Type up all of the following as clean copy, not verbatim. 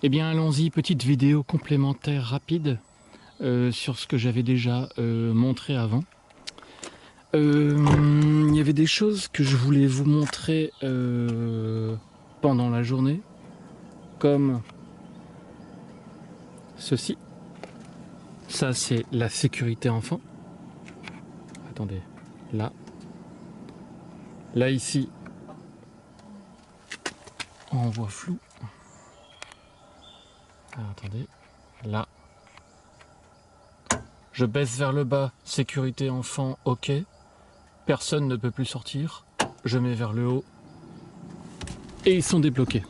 Eh bien allons-y, petite vidéo complémentaire rapide sur ce que j'avais déjà montré avant. Il y avait des choses que je voulais vous montrer pendant la journée, comme ceci. Ça c'est la sécurité enfant. Attendez, là. Là ici, on voit flou. Alors, attendez, là. Je baisse vers le bas, sécurité enfant, ok. Personne ne peut plus sortir. Je mets vers le haut. Et ils sont débloqués.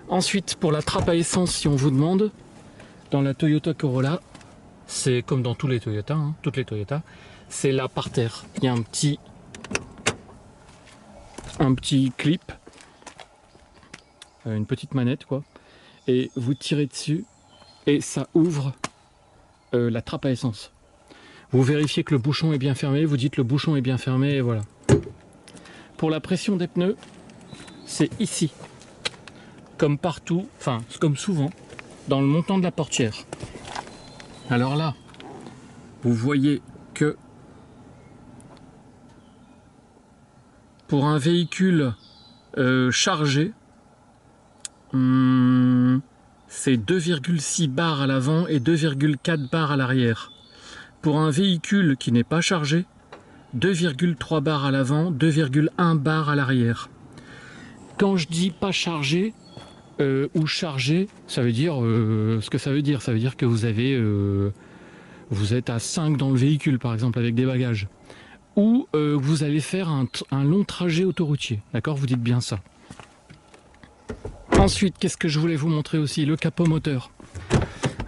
Ensuite, pour la trappe à essence, si on vous demande, dans la Toyota Corolla, c'est comme dans tous les Toyota, hein, toutes les Toyota, c'est là par terre. Il y a un petit clip, une petite manette quoi, et vous tirez dessus et ça ouvre la trappe à essence. Vous vérifiez que le bouchon est bien fermé, vous dites le bouchon est bien fermé et voilà. Pour la pression des pneus, c'est ici, comme partout, enfin comme souvent, dans le montant de la portière. Alors là, vous voyez que pour un véhicule chargé, c'est 2,6 bars à l'avant et 2,4 bars à l'arrière. Pour un véhicule qui n'est pas chargé, 2,3 bars à l'avant, 2,1 bars à l'arrière. Quand je dis pas chargé ou chargé, ça veut dire ce que ça veut dire. Ça veut dire que vous êtes à 5 dans le véhicule, par exemple, avec des bagages. Ou vous allez faire un long trajet autoroutier. D'accord, vous dites bien ça. Ensuite, qu'est-ce que je voulais vous montrer aussi? Le capot moteur.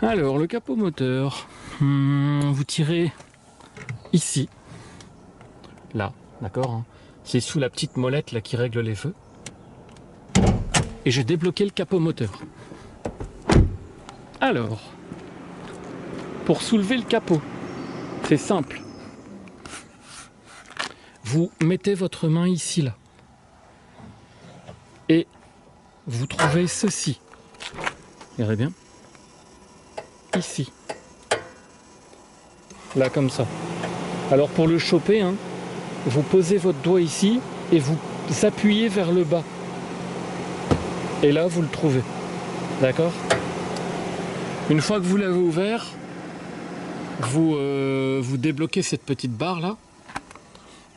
Alors, le capot moteur, vous tirez ici, là, d'accord, hein. C'est sous la petite molette là qui règle les feux. Et j'ai débloqué le capot moteur. Alors, pour soulever le capot, c'est simple. Vous mettez votre main ici, là. Et vous trouvez ceci. Regardez bien. Ici. Là, comme ça. Alors, pour le choper, hein, vous posez votre doigt ici et vous appuyez vers le bas. Et là, vous le trouvez. D'accord? Une fois que vous l'avez ouvert, vous débloquez cette petite barre là.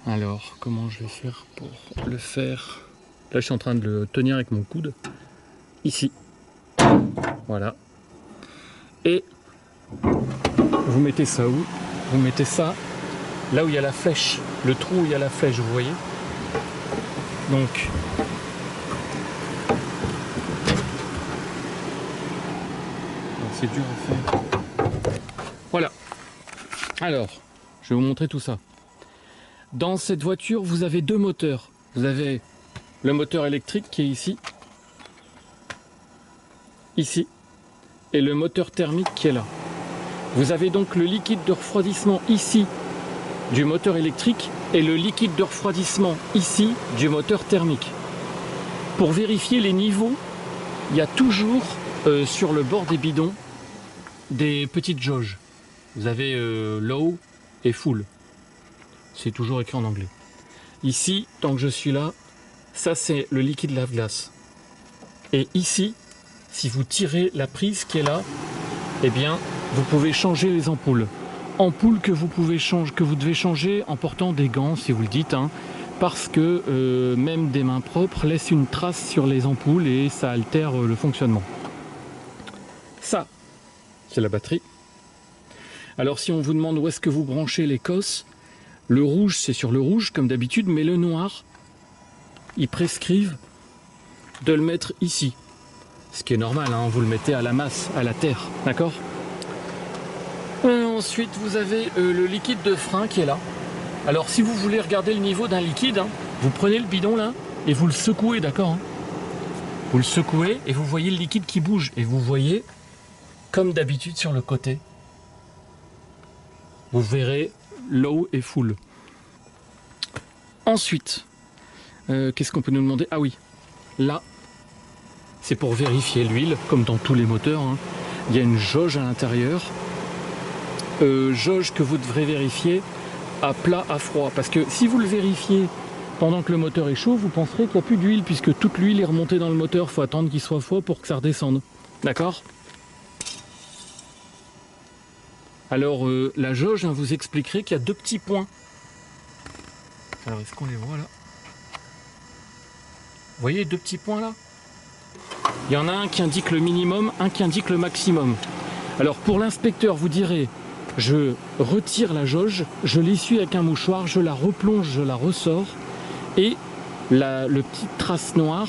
Alors, comment je vais faire pour le faire? Là, je suis en train de le tenir avec mon coude. Ici. Voilà. Et vous mettez ça où? Vous mettez ça là où il y a la flèche. Le trou où il y a la flèche, vous voyez? Donc, c'est dur à faire. Voilà. Alors, je vais vous montrer tout ça. Dans cette voiture, vous avez deux moteurs. Vous avez le moteur électrique qui est ici. Ici. Et le moteur thermique qui est là. Vous avez donc le liquide de refroidissement ici du moteur électrique et le liquide de refroidissement ici du moteur thermique. Pour vérifier les niveaux, il y a toujours sur le bord des bidons des petites jauges. Vous avez low et full. C'est toujours écrit en anglais. Ici, tant que je suis là, ça c'est le liquide lave-glace. Et ici, si vous tirez la prise qui est là, eh bien, vous pouvez changer les ampoules. Ampoules que vous devez changer en portant des gants, si vous le dites, hein, parce que même des mains propres laissent une trace sur les ampoules et ça altère le fonctionnement. Ça, c'est la batterie. Alors si on vous demande où est-ce que vous branchez les COS, le rouge c'est sur le rouge comme d'habitude, mais le noir, ils prescrivent de le mettre ici. Ce qui est normal, hein, vous le mettez à la masse, à la terre, d'accord? Ensuite vous avez le liquide de frein qui est là. Alors si vous voulez regarder le niveau d'un liquide, hein, vous prenez le bidon là et vous le secouez, d'accord, hein? Vous le secouez et vous voyez le liquide qui bouge. Et vous voyez, comme d'habitude sur le côté, vous verrez low et full. Ensuite, qu'est-ce qu'on peut nous demander? Ah oui, là, c'est pour vérifier l'huile, comme dans tous les moteurs, hein. Il y a une jauge à l'intérieur, jauge que vous devrez vérifier à plat, à froid, parce que si vous le vérifiez pendant que le moteur est chaud, vous penserez qu'il n'y a plus d'huile, puisque toute l'huile est remontée dans le moteur. Il faut attendre qu'il soit froid pour que ça redescende. D'accord? Alors, la jauge, vous expliquerai qu'il y a 2 petits points. Alors, est-ce qu'on les voit là? Vous voyez 2 petits points là? Il y en a un qui indique le minimum, un qui indique le maximum. Alors, pour l'inspecteur, vous direz, je retire la jauge, je l'essuie avec un mouchoir, je la replonge, je la ressors. Et le petit trace noire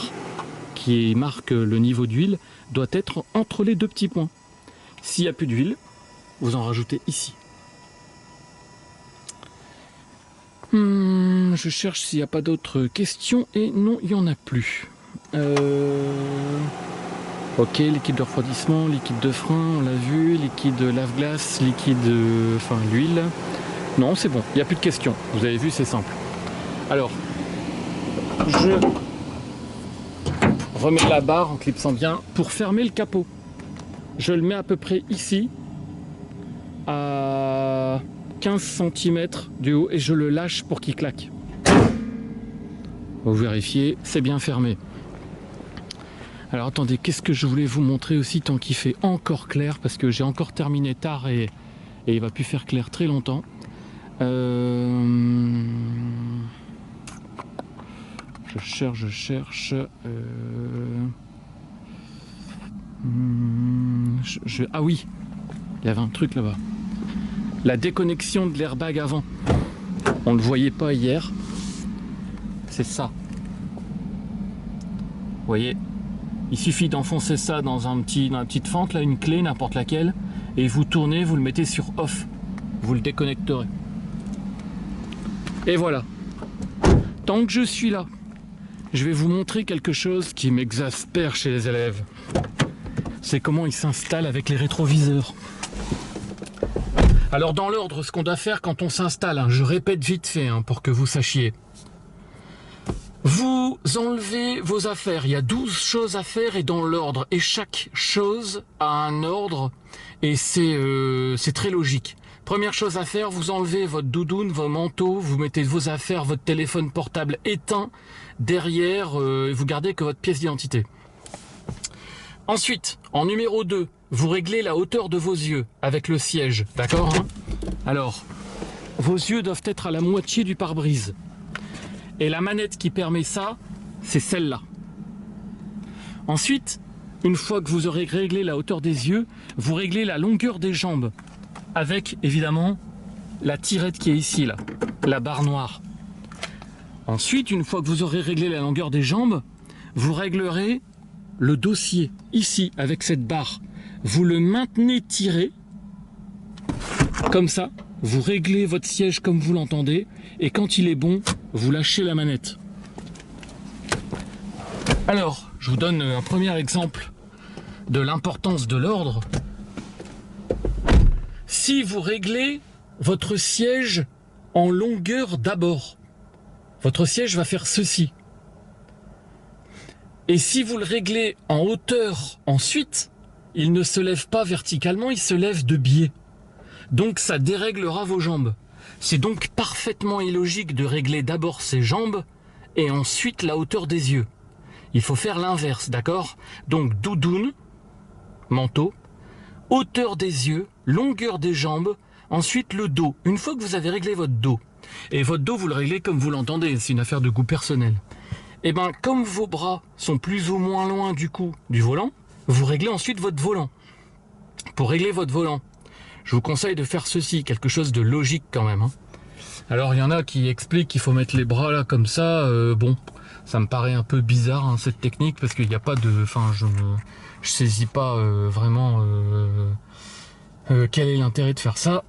qui marque le niveau d'huile doit être entre les 2 petits points. S'il n'y a plus d'huile, vous en rajoutez ici. Je cherche s'il n'y a pas d'autres questions et non, il n'y en a plus. Ok, liquide de refroidissement, liquide de frein, on l'a vu, liquide lave-glace, liquide, enfin l'huile. Non, c'est bon, il n'y a plus de questions. Vous avez vu, c'est simple. Alors, je remets la barre en clipsant bien pour fermer le capot. Je le mets à peu près ici, à 15 cm du haut, et je le lâche pour qu'il claque. Vous vérifiez, c'est bien fermé. Alors attendez, qu'est-ce que je voulais vous montrer aussi tant qu'il fait encore clair, parce que j'ai encore terminé tard et il va plus faire clair très longtemps. Je cherche. Ah oui, il y avait un truc là-bas. La déconnexion de l'airbag avant. On ne le voyait pas hier. C'est ça. Vous voyez, il suffit d'enfoncer ça dans dans la petite fente, là, une clé, n'importe laquelle, et vous tournez, vous le mettez sur off. Vous le déconnecterez. Et voilà. Tant que je suis là, je vais vous montrer quelque chose qui m'exaspère chez les élèves. C'est comment ils s'installent avec les rétroviseurs. Alors dans l'ordre, ce qu'on doit faire quand on s'installe, je répète vite fait pour que vous sachiez. Vous enlevez vos affaires, il y a 12 choses à faire et dans l'ordre. Et chaque chose a un ordre et c'est très logique. Première chose à faire, vous enlevez votre doudoune, vos manteaux, vous mettez vos affaires, votre téléphone portable éteint derrière et vous gardez que votre pièce d'identité. Ensuite, en numéro 2, vous réglez la hauteur de vos yeux avec le siège, d'accord Alors, vos yeux doivent être à la moitié du pare-brise. Et la manette qui permet ça, c'est celle-là. Ensuite, une fois que vous aurez réglé la hauteur des yeux, vous réglez la longueur des jambes avec, évidemment, la tirette qui est ici, là, la barre noire. Ensuite, une fois que vous aurez réglé la longueur des jambes, vous réglerez le dossier, ici, avec cette barre. Vous le maintenez tiré, comme ça. Vous réglez votre siège comme vous l'entendez, et quand il est bon, vous lâchez la manette. Alors, je vous donne un premier exemple de l'importance de l'ordre. Si vous réglez votre siège en longueur d'abord, votre siège va faire ceci. Et si vous le réglez en hauteur ensuite, il ne se lève pas verticalement, il se lève de biais. Donc ça déréglera vos jambes. C'est donc parfaitement illogique de régler d'abord ses jambes et ensuite la hauteur des yeux. Il faut faire l'inverse, d'accord? Donc doudoune, manteau, hauteur des yeux, longueur des jambes, ensuite le dos. Une fois que vous avez réglé votre dos, et votre dos vous le réglez comme vous l'entendez, c'est une affaire de goût personnel. Et bien comme vos bras sont plus ou moins loin du cou du volant, vous réglez ensuite votre volant. Pour régler votre volant, je vous conseille de faire ceci, quelque chose de logique quand même. Alors il y en a qui expliquent qu'il faut mettre les bras là comme ça, bon, ça me paraît un peu bizarre cette technique parce qu'il n'y a pas de... Enfin, je saisis pas vraiment quel est l'intérêt de faire ça.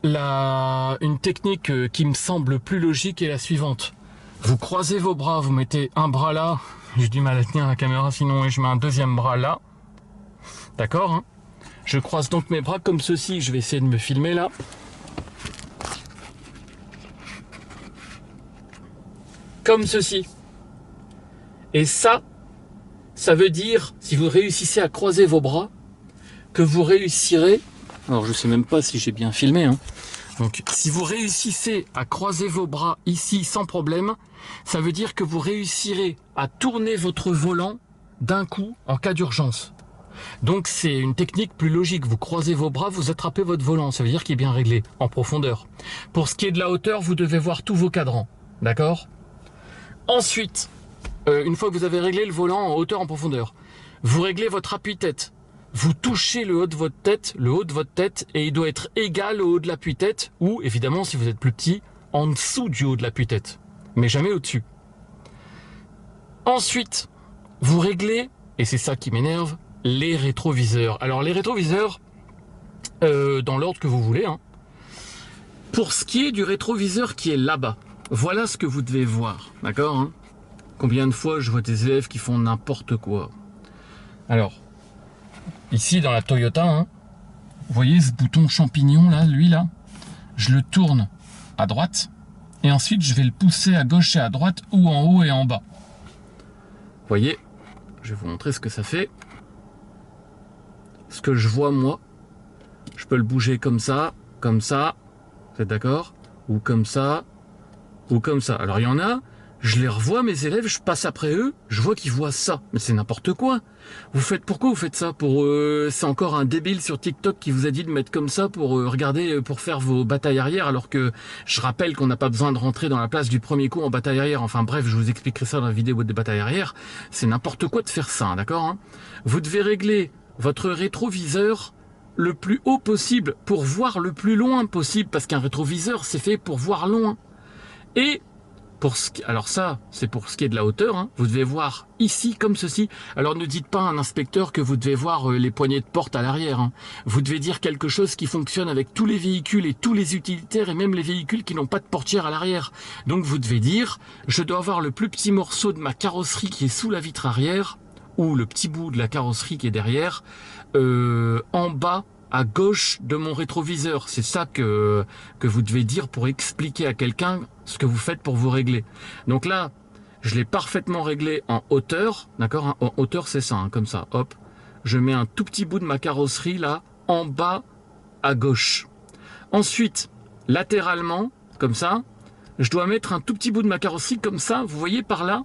Une technique qui me semble plus logique est la suivante. Vous croisez vos bras, vous mettez un bras là, j'ai du mal à tenir la caméra sinon, et je mets un deuxième bras là, d'accord Je croise donc mes bras comme ceci, je vais essayer de me filmer là. Comme ceci. Et ça, ça veut dire, si vous réussissez à croiser vos bras, que vous réussirez, alors je sais même pas si j'ai bien filmé, hein. Donc si vous réussissez à croiser vos bras ici sans problème, ça veut dire que vous réussirez à tourner votre volant d'un coup en cas d'urgence. Donc c'est une technique plus logique, vous croisez vos bras, vous attrapez votre volant, ça veut dire qu'il est bien réglé, en profondeur. Pour ce qui est de la hauteur, vous devez voir tous vos cadrans, d'accord? Ensuite, une fois que vous avez réglé le volant en hauteur, en profondeur, vous réglez votre appui-tête. Vous touchez le haut de votre tête, et il doit être égal au haut de l'appui-tête, ou évidemment, si vous êtes plus petit, en dessous du haut de l'appui-tête, mais jamais au-dessus. Ensuite, vous réglez, et c'est ça qui m'énerve, les rétroviseurs. Alors les rétroviseurs, dans l'ordre que vous voulez, hein. Pour ce qui est du rétroviseur qui est là-bas, voilà ce que vous devez voir, d'accord, hein? Combien de fois je vois des élèves qui font n'importe quoi. Alors, ici dans la Toyota, hein, vous voyez ce bouton champignon là, lui là, je le tourne à droite et ensuite je vais le pousser à gauche et à droite ou en haut et en bas. Vous voyez, je vais vous montrer ce que ça fait. Ce que je vois moi, je peux le bouger comme ça, vous êtes d'accord? Ou comme ça, ou comme ça. Alors il y en a, je les revois, mes élèves, je passe après eux, je vois qu'ils voient ça. Mais c'est n'importe quoi. Pourquoi vous faites ça? C'est encore un débile sur TikTok qui vous a dit de mettre comme ça pour regarder, pour faire vos batailles arrière, alors que je rappelle qu'on n'a pas besoin de rentrer dans la place du premier coup en bataille arrière. Enfin bref, je vous expliquerai ça dans la vidéo des batailles arrière. C'est n'importe quoi de faire ça, hein, d'accord, hein? Vous devez régler votre rétroviseur le plus haut possible pour voir le plus loin possible, parce qu'un rétroviseur, c'est fait pour voir loin. Et alors ça, c'est pour ce qui est de la hauteur, hein. Vous devez voir ici comme ceci. Alors ne dites pas à un inspecteur que vous devez voir les poignées de porte à l'arrière, hein. Vous devez dire quelque chose qui fonctionne avec tous les véhicules et tous les utilitaires et même les véhicules qui n'ont pas de portière à l'arrière. Donc vous devez dire, je dois avoir le plus petit morceau de ma carrosserie qui est sous la vitre arrière, ou le petit bout de la carrosserie qui est derrière, en bas à gauche de mon rétroviseur. C'est ça que vous devez dire pour expliquer à quelqu'un ce que vous faites pour vous régler. Donc là, je l'ai parfaitement réglé en hauteur, d'accord, hein, en hauteur c'est ça, hein, comme ça, hop. Je mets un tout petit bout de ma carrosserie là, en bas à gauche. Ensuite, latéralement, comme ça, je dois mettre un tout petit bout de ma carrosserie comme ça, vous voyez par là,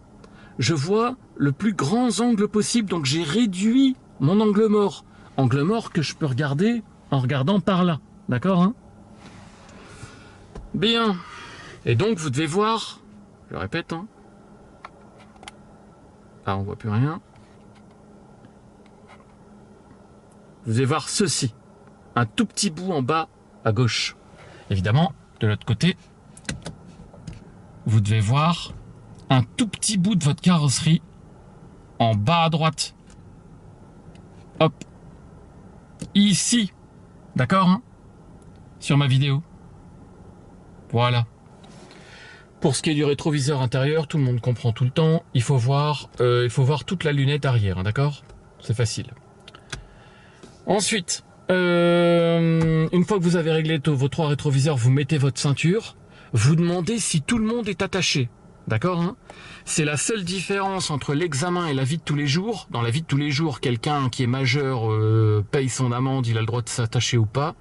je vois le plus grand angle possible, donc j'ai réduit mon angle mort. Angle mort que je peux regarder en regardant par là, d'accord, hein? Bien. Et donc vous devez voir, je répète, hein. Ah, on voit plus rien. Vous devez voir ceci, un tout petit bout en bas à gauche. Évidemment, de l'autre côté, vous devez voir un tout petit bout de votre carrosserie en bas à droite. Hop. Ici. D'accord, hein? Sur ma vidéo. Voilà. Pour ce qui est du rétroviseur intérieur, tout le monde comprend tout le temps. Il faut voir toute la lunette arrière, hein, d'accord? C'est facile. Ensuite, une fois que vous avez réglé vos 3 rétroviseurs, vous mettez votre ceinture. Vous demandez si tout le monde est attaché. D'accord, hein? C'est la seule différence entre l'examen et la vie de tous les jours. Dans la vie de tous les jours, quelqu'un qui est majeur paye son amende, il a le droit de s'attacher ou pas.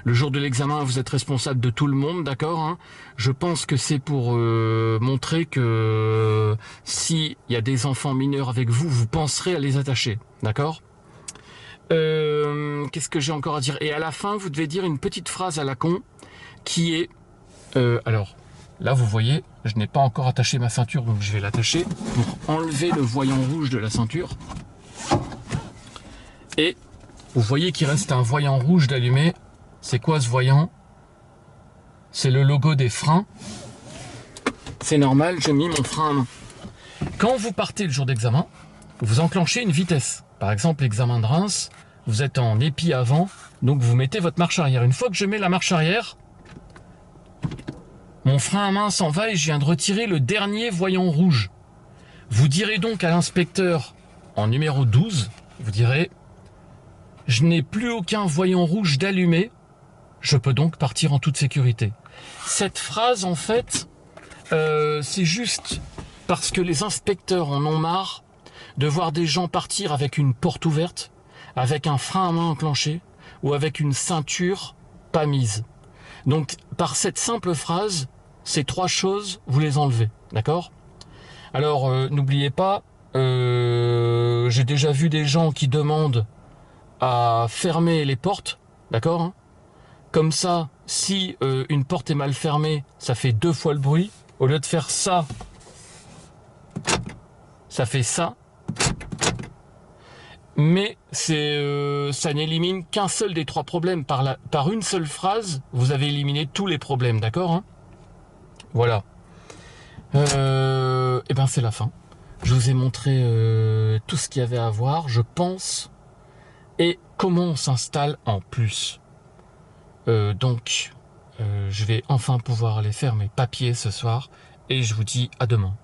Le jour de l'examen, vous êtes responsable de tout le monde, d'accord, hein? Je pense que c'est pour montrer que s'il y a des enfants mineurs avec vous, vous penserez à les attacher, d'accord? Qu'est-ce que j'ai encore à dire? Et à la fin, vous devez dire une petite phrase à la con qui est... alors... Là, vous voyez, je n'ai pas encore attaché ma ceinture, donc je vais l'attacher pour enlever le voyant rouge de la ceinture. Et vous voyez qu'il reste un voyant rouge d'allumé. C'est quoi ce voyant? C'est le logo des freins. C'est normal, j'ai mis mon frein à main. Quand vous partez le jour d'examen, vous enclenchez une vitesse. Par exemple, l'examen de Reims, vous êtes en épi avant, donc vous mettez votre marche arrière. Une fois que je mets la marche arrière, mon frein à main s'en va et je viens de retirer le dernier voyant rouge. Vous direz donc à l'inspecteur en numéro 12, vous direz « Je n'ai plus aucun voyant rouge d'allumé, je peux donc partir en toute sécurité. » Cette phrase, en fait, c'est juste parce que les inspecteurs en ont marre de voir des gens partir avec une porte ouverte, avec un frein à main enclenché ou avec une ceinture pas mise. Donc par cette simple phrase, ces 3 choses, vous les enlevez, d'accord? Alors n'oubliez pas, j'ai déjà vu des gens qui demandent à fermer les portes, d'accord, hein? Comme ça, si une porte est mal fermée, ça fait 2 fois le bruit. Au lieu de faire ça, ça fait ça. Mais ça n'élimine qu'un seul des 3 problèmes. Par une seule phrase, vous avez éliminé tous les problèmes, d'accord, hein? Voilà. Et ben c'est la fin. Je vous ai montré tout ce qu'il y avait à voir, je pense, et comment on s'installe en plus. Donc, je vais enfin pouvoir aller faire mes papiers ce soir, et je vous dis à demain.